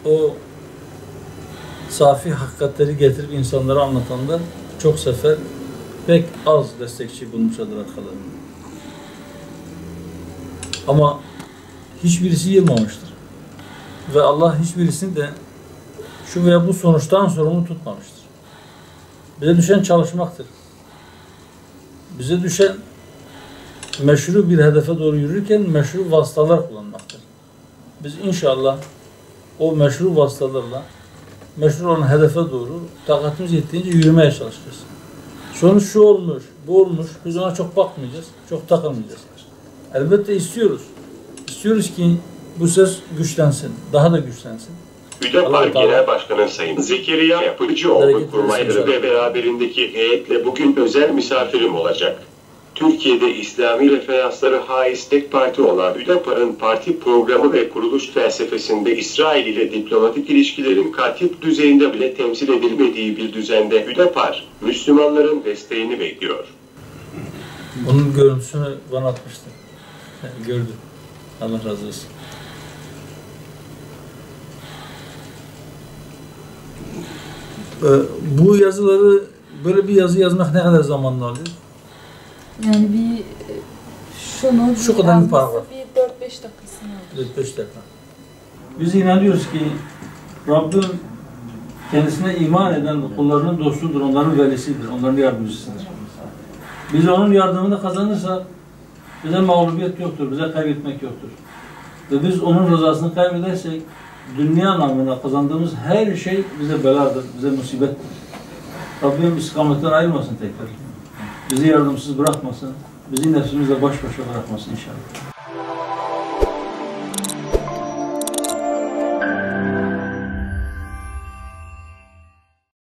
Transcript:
o safi hakikatleri getirip insanlara anlatanda çok sefer pek az destekçi bulmuşlardır arkalarında. Ama hiçbirisi yılmamıştır. Ve Allah hiçbirisini de şu veya bu sonuçtan sorumlu tutmamıştır. Bize düşen çalışmaktır. Bize düşen meşru bir hedefe doğru yürürken meşru vasıtalar kullanmaktır. Biz inşallah o meşru vasıtalarla meşru olan hedefe doğru takatimiz yettiğince yürümeye çalışacağız. Sonuç şu olmuş, bu olmuş. Biz ona çok bakmayacağız, çok takılmayacağız. Elbette istiyoruz. İstiyoruz ki bu ses güçlensin, daha da güçlensin. Hüdapar Genel Başkanı Sayın Zekeriya Yapıcıoğlu kurmayları ve beraberindeki heyetle bugün özel misafirim olacak. Türkiye'de İslami referansları haiz tek parti olan Hüdapar'ın parti programı ve kuruluş felsefesinde İsrail ile diplomatik ilişkilerin katip düzeyinde bile temsil edilmediği bir düzende Hüdapar, Müslümanların desteğini bekliyor. Onun görüntüsünü bana atmıştı. Gördüm. Allah razı olsun. Bu yazıları, böyle bir yazı yazmak ne kadar zamanla alıyor? Yani bir şu kadar bir paragraf. Bir 4-5 dakikasını alıyor. 4-5 dakika. Biz inanıyoruz ki Rabbim kendisine iman eden kullarının dostudur, onların velisidir, onların yardımcısıdır. Biz onun yardımını kazanırsak bize mağlubiyet yoktur, bize kaybetmek yoktur. Ve biz onun rızasını kaybedersek dünya namına kazandığımız her şey bize beladır, bize musibettir. Rabbim istikametten ayırmasın tekrar. Bizi yardımsız bırakmasın, bizi nefsimizle baş başa bırakmasın inşallah.